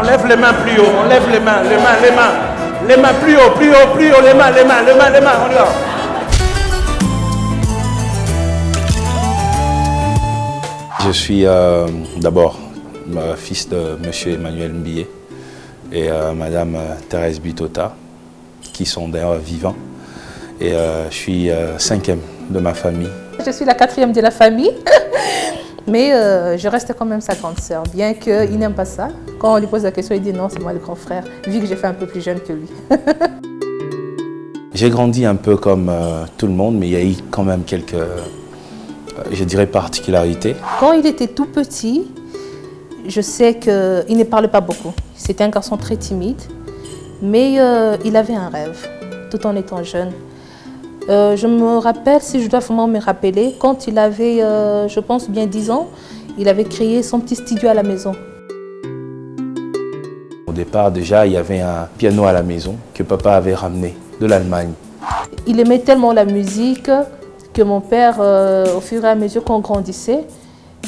lève les mains plus haut, on lève les mains, les mains plus haut, les mains, on y va. Je suis d'abord fils de M. Emmanuel Mbié et Mme Thérèse Butota, qui sont d'ailleurs vivants. Et je suis 5e de ma famille. Je suis la 4e de la famille, mais je reste quand même sa grande sœur, bien qu'il n'aime pas ça. Quand on lui pose la question, il dit non, c'est moi le grand frère, vu que j'ai fait un peu plus jeune que lui. J'ai grandi un peu comme tout le monde, mais il y a eu quand même quelques, je dirais, particularités. Quand il était tout petit, je sais qu'il ne parlait pas beaucoup. C'était un garçon très timide, mais il avait un rêve, tout en étant jeune. Je me rappelle, si je dois vraiment me rappeler, quand il avait, je pense, bien 10 ans, il avait créé son petit studio à la maison. Au départ, déjà, il y avait un piano à la maison que papa avait ramené de l'Allemagne. Il aimait tellement la musique que mon père, au fur et à mesure qu'on grandissait,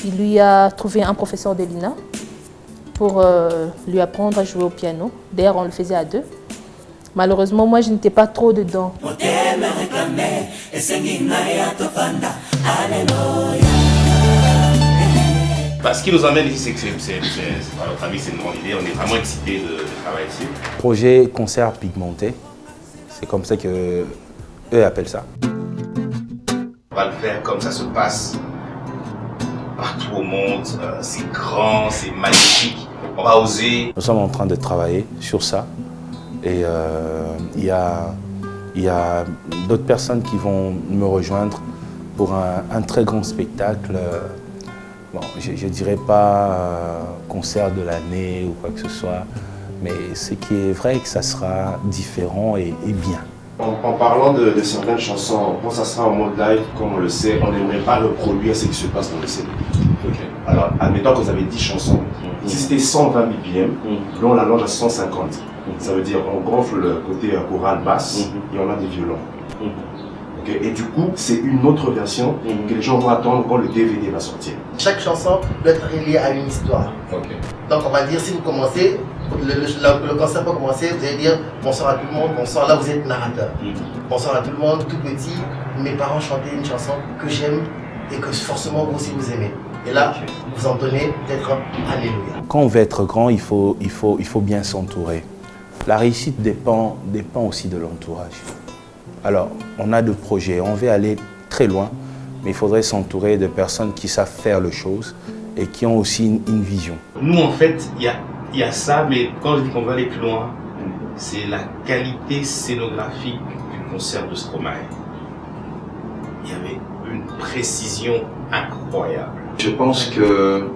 il lui a trouvé un professeur de l'INA pour lui apprendre à jouer au piano. D'ailleurs, on le faisait à 2. Malheureusement, moi, je n'étais pas trop dedans. Ce qui nous amène ici, c'est que à notre avis, c'est une grande idée. On est vraiment excités de travailler ici. Projet concert pigmenté, c'est comme ça qu'eux appellent ça. On va le faire comme ça se passe partout au monde. C'est grand, c'est magnifique. On va oser. Nous sommes en train de travailler sur ça. Et il y a d'autres personnes qui vont me rejoindre pour un très grand spectacle. Bon, je ne dirais pas concert de l'année ou quoi que ce soit, mais ce qui est vrai, que ça sera différent et bien. En parlant de certaines chansons, quand ça sera en mode live, comme on le sait, on n'aimerait pas reproduire ce qui se passe dans le CD. Okay. Alors, admettons que vous avez 10 chansons. Si c'était 120 BPM, là on l'allonge à 150. Ça veut dire on gonfle le côté choral basse et on a des violons. Okay. Et du coup, c'est une autre version que les gens vont attendre quand le DVD va sortir. Chaque chanson doit être reliée à une histoire. Okay. Donc on va dire, si vous commencez, le concert peut commencer, vous allez dire bonsoir à tout le monde, bonsoir, là vous êtes narrateur. Bonsoir à tout le monde, tout petit, mes parents chantaient une chanson que j'aime et que forcément vous aussi vous aimez. Et là, vous entonnez peut-être un Alléluia. Quand on veut être grand, il faut bien s'entourer. La réussite dépend aussi de l'entourage. Alors, on a des projets, on veut aller très loin, mais il faudrait s'entourer de personnes qui savent faire les choses et qui ont aussi une vision. Nous, en fait, il y a ça, mais quand je dis qu'on veut aller plus loin, c'est la qualité scénographique du concert de Stromae. Il y avait une précision incroyable. Je pense que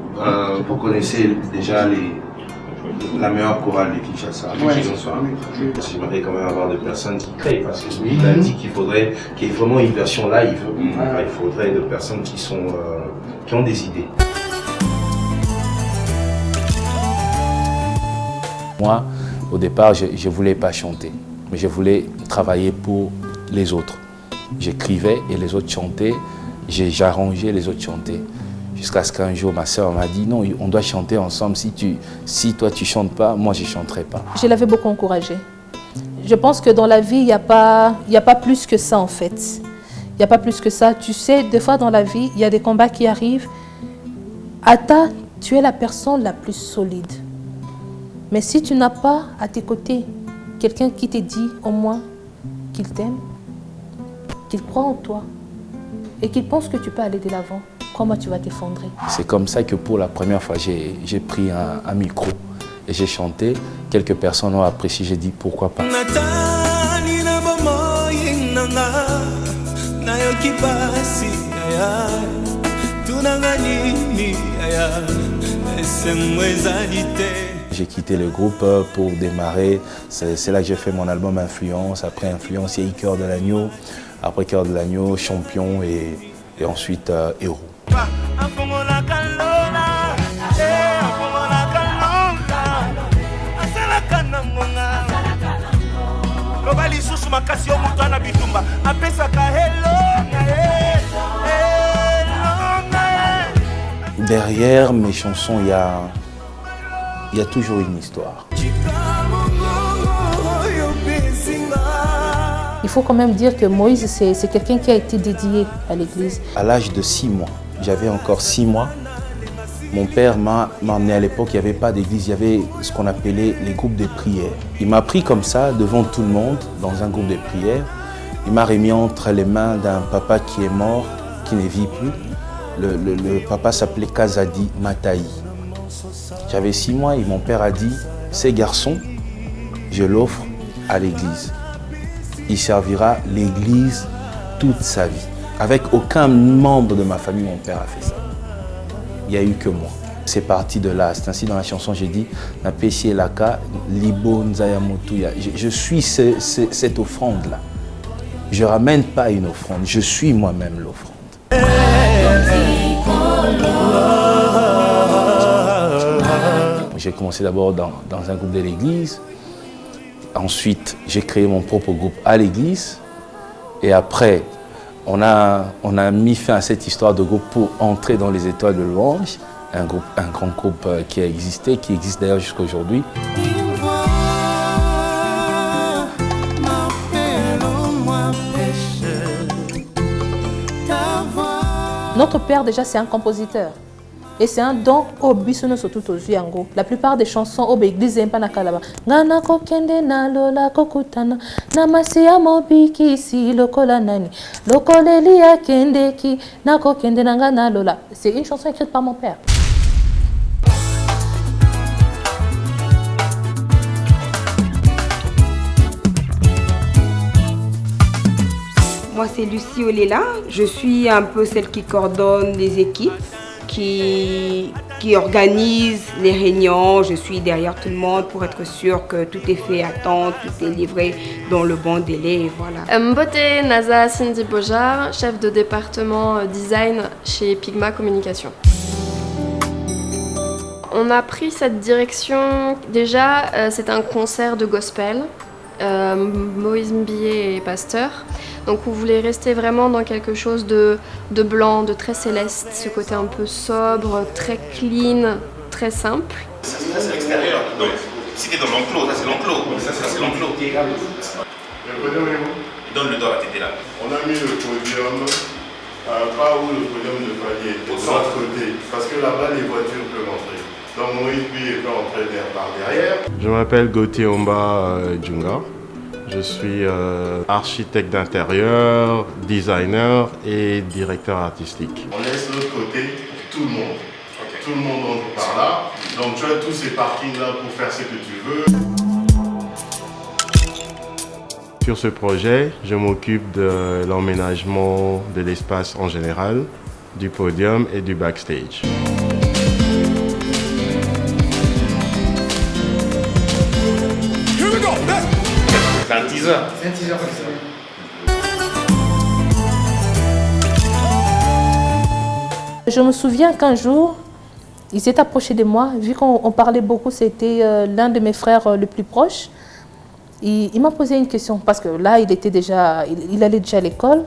vous connaissez déjà la meilleure chorale de Kinshasa. J'aimerais quand même avoir des personnes qui créent, parce que lui, il a dit qu'il faudrait qu'il y ait vraiment une version live. Il faudrait des personnes qui ont des idées. Moi, au départ, je ne voulais pas chanter, mais je voulais travailler pour les autres. J'écrivais et les autres chantaient, j'arrangeais, les autres chantaient. Jusqu'à ce qu'un jour, ma sœur m'a dit, non, on doit chanter ensemble. Si toi, tu ne chantes pas, moi, je ne chanterai pas. Je l'avais beaucoup encouragé. Je pense que dans la vie, il n'y a pas plus que ça, en fait. Il n'y a pas plus que ça. Tu sais, des fois, dans la vie, il y a des combats qui arrivent. Tu es la personne la plus solide. Mais si tu n'as pas à tes côtés quelqu'un qui te dit, au moins, qu'il t'aime, qu'il croit en toi et qu'il pense que tu peux aller de l'avant, comment tu vas t'effondrer? C'est comme ça que pour la première fois, j'ai pris un micro et j'ai chanté. Quelques personnes ont apprécié, j'ai dit pourquoi pas. J'ai quitté le groupe pour démarrer. C'est là que j'ai fait mon album Influence. Après Influence, il y a eu Cœur de l'Agneau. Après Cœur de l'Agneau, Champion et ensuite Héros. Derrière mes chansons, il y a il y a toujours une histoire. Il faut quand même dire que Moïse, c'est quelqu'un qui a été dédié à l'église. À l'âge de 6 mois, j'avais encore 6 mois, mon père m'a emmené à l'époque, il n'y avait pas d'église, il y avait ce qu'on appelait les groupes de prière. Il m'a pris comme ça, devant tout le monde, dans un groupe de prière. Il m'a remis entre les mains d'un papa qui est mort, qui ne vit plus. Le papa s'appelait Kazadi Mataï. J'avais 6 mois et mon père a dit, ces garçons, je l'offre à l'église. Il servira l'église toute sa vie. Avec aucun membre de ma famille, mon père a fait ça. Il n'y a eu que moi. C'est parti de là. C'est ainsi dans la chanson, j'ai dit Napesi Elaka, Libo Nzayamotuya. Je suis cette offrande-là. Je ne ramène pas une offrande, je suis moi-même l'offrande. J'ai commencé d'abord dans un groupe de l'église. Ensuite, j'ai créé mon propre groupe à l'église. Et après, on a mis fin à cette histoire de groupe pour entrer dans les étoiles de louange. Un grand groupe qui a existé, qui existe d'ailleurs jusqu'à aujourd'hui. Notre père, déjà, c'est un compositeur. Et c'est un don au bisono surtout aux yango. La plupart des chansons au l'église n'aiment pas na kalaba. Ngana kokende na lola kokutana na masia mobiki si lokola nani lokoleli ya kendeki na kokende na ngana lola. C'est une chanson écrite par mon père. Moi, c'est Lucie Olela. Je suis un peu celle qui coordonne les équipes, qui organise les réunions. Je suis derrière tout le monde pour être sûre que tout est fait à temps, tout est livré dans le bon délai. Et voilà. Mbote Naza Cindy Bojar, chef de département design chez Pigma Communication. On a pris cette direction, déjà, c'est un concert de gospel. Moïse Mbié est pasteur, donc on voulait rester vraiment dans quelque chose de blanc, de très céleste, ce côté un peu sobre, très clean, très simple. Ça c'est l'extérieur, donc si t'es dans l'enclos, ça c'est l'enclos, ça c'est l'enclos. Donne le dos à la tête là. On a mis le podium, pas où le podium de palier, au centre-côté, parce que là-bas les voitures peuvent entrer. Donc Moïse peut entrer par derrière. Je m'appelle Gauthier Omba Djunga. Je suis architecte d'intérieur, designer et directeur artistique. On laisse l'autre côté tout le monde. Okay. Tout le monde entre par là. Donc tu as tous ces parkings-là pour faire ce que tu veux. Sur ce projet, je m'occupe de l'emménagement de l'espace en général, du podium et du backstage. C'est un teaser. C'est un teaser, Je me souviens qu'un jour, il s'est approché de moi. Vu qu'on parlait beaucoup, c'était l'un de mes frères le plus proche. Il m'a posé une question parce que là, il allait déjà à l'école.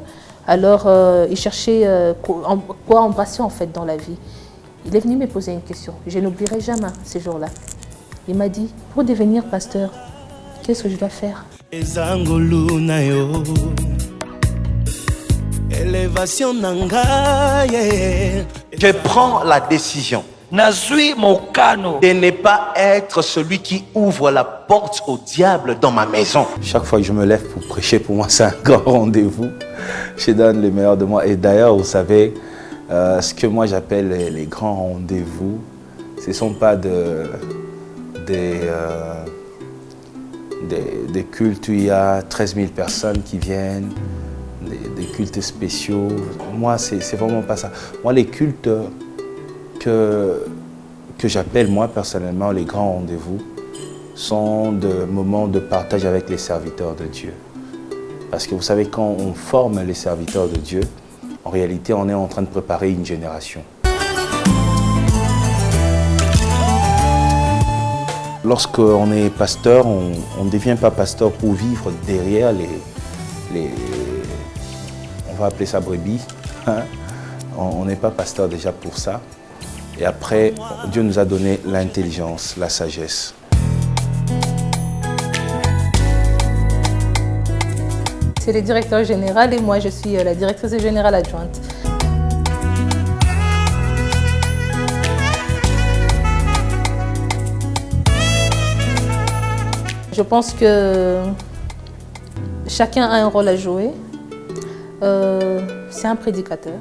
Alors, il cherchait quoi embrasser en fait dans la vie. Il est venu me poser une question. Je n'oublierai jamais ces jours-là. Il m'a dit, pour devenir pasteur, qu'est-ce que je dois faire? Je prends la décision de ne pas être celui qui ouvre la porte au diable dans ma maison. Chaque fois que je me lève pour prêcher, pour moi c'est un grand rendez-vous. Je donne le meilleur de moi. Et d'ailleurs, vous savez, ce que moi j'appelle les grands rendez-vous, ce ne sont pas des cultes où il y a 13 000 personnes qui viennent, des cultes spéciaux. Moi, c'est vraiment pas ça. Moi, les cultes que j'appelle, moi, personnellement, les grands rendez-vous, sont des moments de partage avec les serviteurs de Dieu. Parce que vous savez, quand on forme les serviteurs de Dieu, en réalité, on est en train de préparer une génération. Lorsqu'on est pasteur, on ne devient pas pasteur pour vivre derrière les on va appeler ça brebis. Hein? On n'est pas pasteur déjà pour ça. Et après, Dieu nous a donné l'intelligence, la sagesse. C'est le directeur général et moi je suis la directrice générale adjointe. Je pense que chacun a un rôle à jouer. C'est un prédicateur.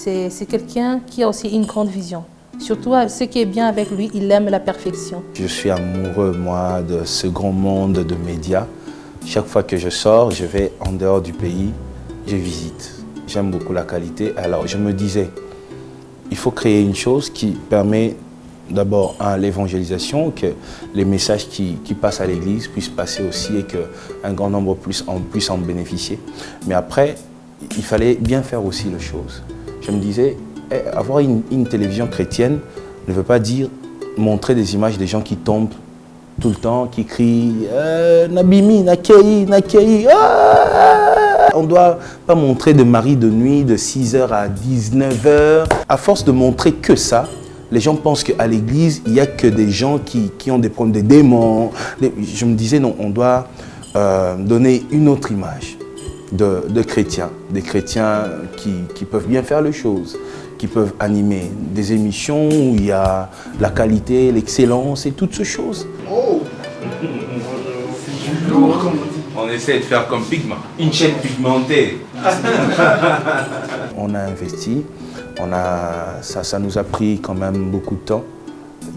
C'est quelqu'un qui a aussi une grande vision. Surtout, ce qui est bien avec lui, il aime la perfection. Je suis amoureux, moi, de ce grand monde de médias. Chaque fois que je sors, je vais en dehors du pays, je visite. J'aime beaucoup la qualité. Alors, je me disais, il faut créer une chose qui permet d'abord à l'évangélisation, que les messages qui passent à l'église puissent passer aussi et qu'un grand nombre puisse en bénéficier. Mais après, il fallait bien faire aussi les choses. Je me disais, avoir une télévision chrétienne ne veut pas dire montrer des images des gens qui tombent tout le temps, qui crient Nabimi, Nakei, Nakei. On ne doit pas montrer de mari de nuit de 6h à 19h. À force de montrer que ça, les gens pensent qu'à l'église, il n'y a que des gens qui ont des problèmes, des démons. Je me disais, non, on doit donner une autre image de chrétiens. Des chrétiens qui peuvent bien faire les choses, qui peuvent animer des émissions où il y a la qualité, l'excellence et toutes ces choses. Oh, c'est du lourd comme on essaie de faire comme Pigma, une chaîne pigmentée. On a investi, ça nous a pris quand même beaucoup de temps.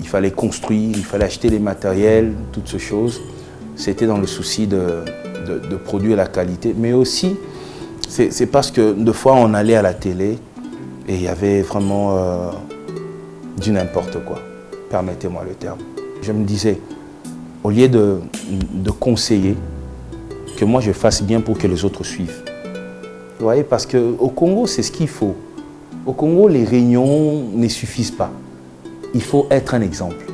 Il fallait construire, il fallait acheter les matériels, toutes ces choses. C'était dans le souci de produire la qualité, mais aussi c'est parce que deux fois on allait à la télé et il y avait vraiment du n'importe quoi, permettez-moi le terme. Je me disais, au lieu de conseiller, que moi je fasse bien pour que les autres suivent. Vous voyez, parce qu'au Congo, c'est ce qu'il faut. Au Congo, les réunions ne suffisent pas. Il faut être un exemple.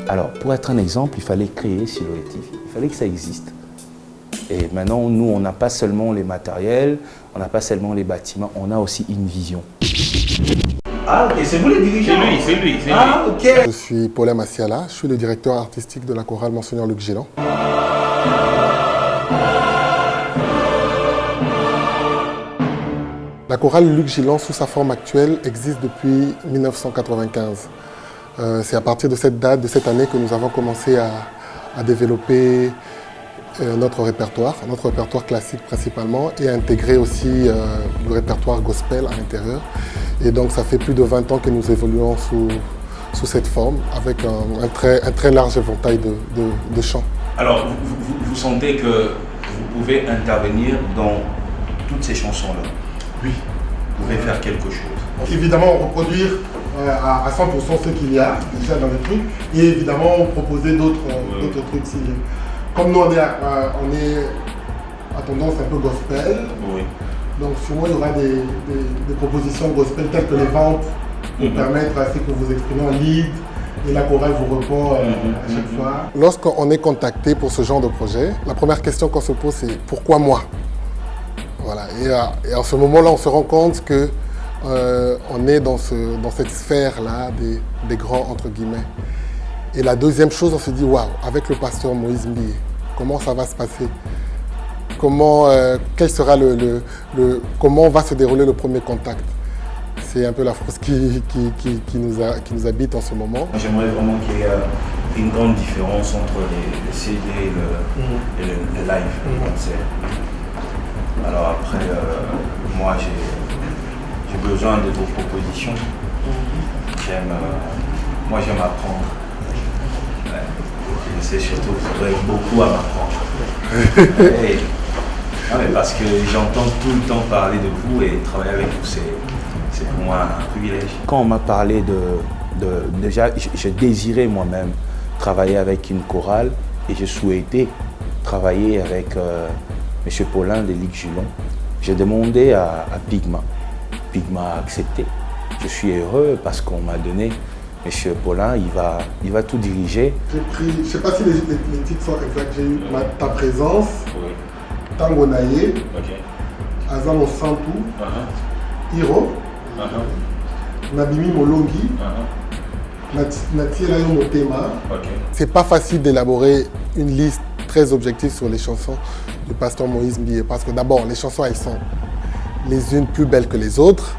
Alors, pour être un exemple, il fallait créer Siloé TV. Il fallait que ça existe. Et maintenant, nous, on n'a pas seulement les matériels, on n'a pas seulement les bâtiments, on a aussi une vision. Ah, ok, c'est vous le dirigeant? C'est lui. Ah, ok. Je suis Paulin Massiala, je suis le directeur artistique de la chorale Monseigneur Luc Gélan. La chorale Luc Gélan, sous sa forme actuelle, existe depuis 1995. C'est à partir de cette date, de cette année, que nous avons commencé à développer notre répertoire classique principalement, et à intégrer aussi le répertoire gospel à l'intérieur. Et donc ça fait plus de 20 ans que nous évoluons sous cette forme, avec un très large éventail de chants. Alors, vous sentez que vous pouvez intervenir dans toutes ces chansons-là? Oui. Vous pouvez faire quelque chose? Évidemment, reproduire à 100% ce qu'il y a déjà dans le truc, et évidemment proposer d'autres trucs. Comme nous, on est à tendance un peu gospel, oui. Donc souvent il y aura des propositions gospel telles que les ventes pour permettre à ce que vous exprimez en lead, et la chorale vous répond à chaque fois. Lorsqu'on est contacté pour ce genre de projet, la première question qu'on se pose, c'est pourquoi moi? Voilà. Et en ce moment-là, on se rend compte que on est dans cette sphère-là des grands entre guillemets. Et la deuxième chose, on se dit waouh, avec le pasteur Moïse Mbié, comment ça va se passer? Quel sera comment va se dérouler le premier contact? C'est un peu la force qui nous habite en ce moment. J'aimerais vraiment qu'il y ait une grande différence entre les CD et le live, le concert. Alors après, moi j'ai besoin de vos propositions. Moi j'aime apprendre. Ouais. Je sais surtout que vous avez beaucoup à m'apprendre. Parce que j'entends tout le temps parler de vous, et travailler avec vous, c'est pour moi un privilège. Quand on m'a parlé déjà, je désirais moi-même travailler avec une chorale, et je souhaitais travailler avec M. Paulin de Luc Gélan. J'ai demandé à Pigma. Pigma a accepté. Je suis heureux parce qu'on m'a donné M. Paulin, il va tout diriger. J'ai pris, je ne sais pas si les titres sont exacts, j'ai eu Ta présence, oui. Tango Naye, Azalo Santou, Hiro, Nabimi Molongi, Natiela Motema. C'est pas facile d'élaborer une liste très objective sur les chansons du pasteur Moïse Mbié parce que d'abord, les chansons, elles sont les unes plus belles que les autres.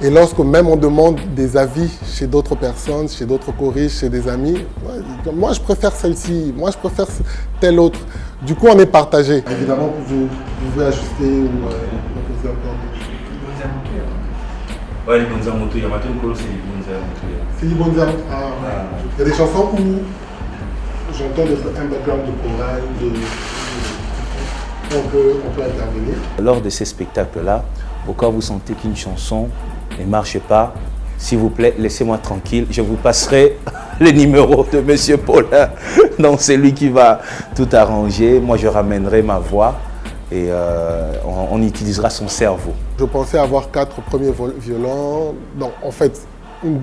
Et lorsque même on demande des avis chez d'autres personnes, chez d'autres choristes, chez des amis, moi je préfère celle-ci, moi je préfère telle autre. Du coup, on est partagé. Évidemment, vous pouvez ajuster ou proposer encore des... Ouais, les Bonza Moto, il y a maintenant une c'est les Bonza Moto. C'est les Bonza Moto. Il y a des chansons où j'entends un background de chorale, on peut intervenir. Lors de ces spectacles-là, au cas où vous sentez qu'une chanson ne marche pas, s'il vous plaît, laissez-moi tranquille. Je vous passerai les numéros de M. Paulin. Donc c'est lui qui va tout arranger. Moi, je ramènerai ma voix et on utilisera son cerveau. Je pensais avoir 4 premiers violons. Donc en fait, une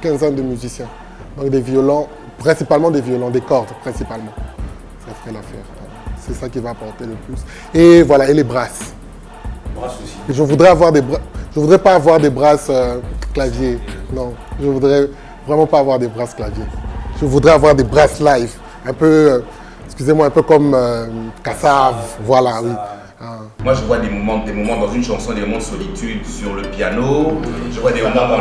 quinzaine de musiciens. Donc des violons, principalement des violons, des cordes principalement. Ça ferait l'affaire. C'est ça qui va apporter le plus. Et voilà, et les brasses. Je voudrais avoir des bras. Je voudrais pas avoir des brasses clavier. Non, je voudrais vraiment pas avoir des brasses clavier. Je voudrais avoir des brasses live. Un peu, excusez-moi, un peu comme Kassav. Voilà, oui. Moi, je vois des moments dans une chanson, des moments de solitude sur le piano. Je vois des moments où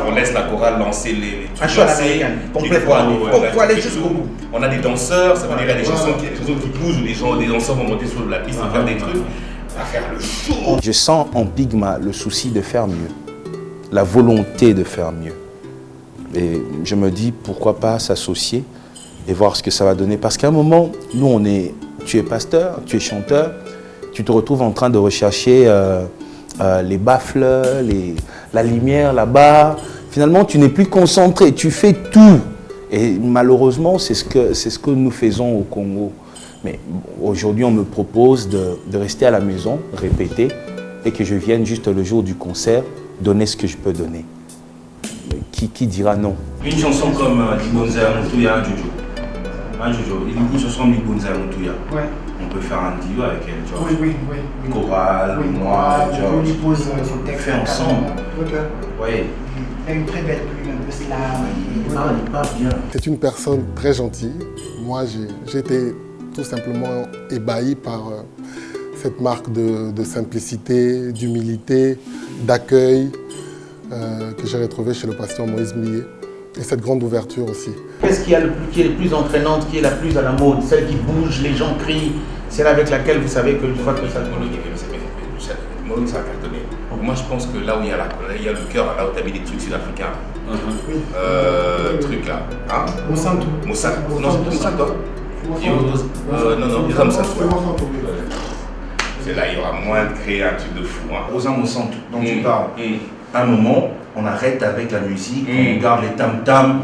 on laisse la chorale lancer les trucs lancés. Faut aller jusqu'au bout. On a des danseurs, ça veut dire qu'il y a des chansons qui bougent, où des danseurs vont monter sur la piste et faire des trucs. À faire le show. Je sens en Bigma le souci de faire mieux, la volonté de faire mieux. Et je me dis pourquoi pas s'associer et voir ce que ça va donner. Parce qu'à un moment, tu es pasteur, tu es chanteur, tu te retrouves en train de rechercher les baffles, la lumière là-bas. Finalement, tu n'es plus concentré, tu fais tout. Et malheureusement, c'est ce que nous faisons au Congo. Mais aujourd'hui, on me propose de rester à la maison, répéter, et que je vienne juste le jour du concert, donner ce que je peux donner. Qui dira non? Une chanson comme Libonza Moutouya, un Jojo. Une chanson comme Libonza Moutouya. Ouais. On peut faire un duo avec elle, tu vois. Oui. Chorale, moi, George. On fait ensemble. Ok. Oui. Il a une très belle plume, un peu slave. Il parle bien. C'est une personne très gentille. Moi, j'ai été tout simplement ébahi par cette marque de simplicité, d'humilité, d'accueil que j'ai retrouvé chez le pasteur Moïse Mbié. Et cette grande ouverture aussi. Qu'est-ce qui est le plus entraînante, qui est la plus à la mode? Celle qui bouge, les gens crient, celle avec laquelle vous savez qu'une fois que ça tourne. Ça a cartonné. Moi je pense que là où il y a le cœur, là où tu as mis des trucs sud-africains. Trucs là. Hein? Monsanto. Non, Monsanto. Non, c'est là, il y aura moins de créer un truc de fou. Rosa Monsanto, dont tu parles. À un moment, on arrête avec la musique, on garde les tam-tams,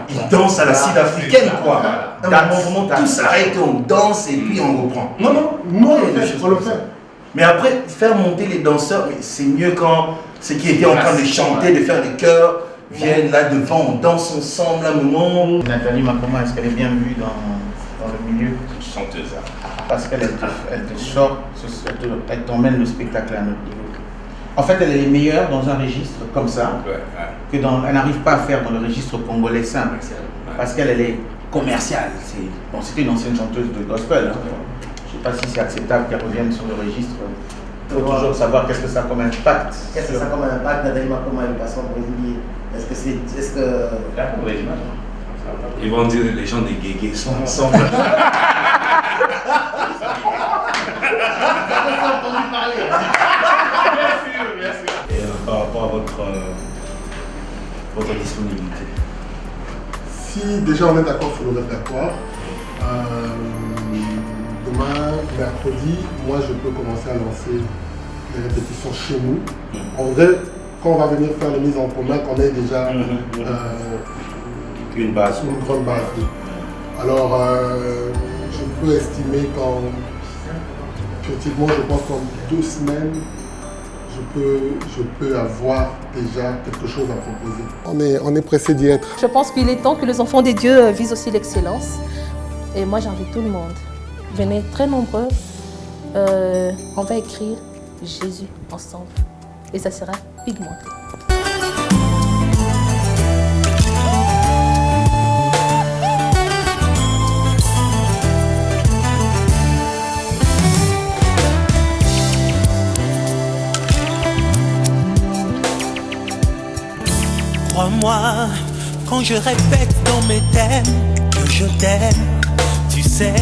ils dansent à la sud-africaine, quoi. D'un moment, tout s'arrête, on danse et puis on reprend. Non, on le fait. Mais après, faire monter les danseurs, c'est mieux quand ceux qui étaient en train de chanter, de faire des chœurs, viennent là devant, on danse ensemble à un moment. Nathalie Makoma, est-ce qu'elle est bien vue dans le milieu? Chanteuse. Parce qu'elle te sort, elle t'emmène le spectacle à un autre niveau. En fait, elle est meilleure dans un registre comme ça, que elle n'arrive pas à faire dans le registre congolais simple. Parce qu'elle est commerciale. C'était une ancienne chanteuse de gospel. Hein. Je ne sais pas si c'est acceptable qu'elle revienne sur le registre. Il faut toujours savoir qu'est-ce que ça a comme impact. Qu'est-ce que ça a comme impact, Nathalie Makoma et le pasteur Moïse Mbié? Est-ce que... Là, pour les images. Ils vont dire les gens des guégués sont ensemble. Et par rapport à votre disponibilité? Si déjà on est d'accord sur le répertoire, demain, mercredi, moi je peux commencer à lancer les répétitions chez nous. En vrai, quand on va venir faire les mises en commun, qu'on ait déjà une grande base. Alors, je peux estimer effectivement, je pense qu'en 2 semaines, je peux avoir déjà quelque chose à proposer. On est pressé d'y être. Je pense qu'il est temps que les enfants de Dieu visent aussi l'excellence. Et moi, j'invite tout le monde. Venez très nombreux. On va écrire Jésus ensemble. et ça sera pigmenté. Crois-moi, quand je répète dans mes thèmes que je t'aime, tu sais,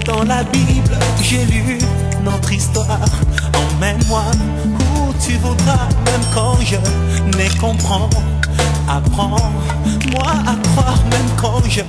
dans la Bible, j'ai lu notre histoire. Emmène-moi où tu voudras, même quand je ne comprends. Apprends-moi à croire, même quand je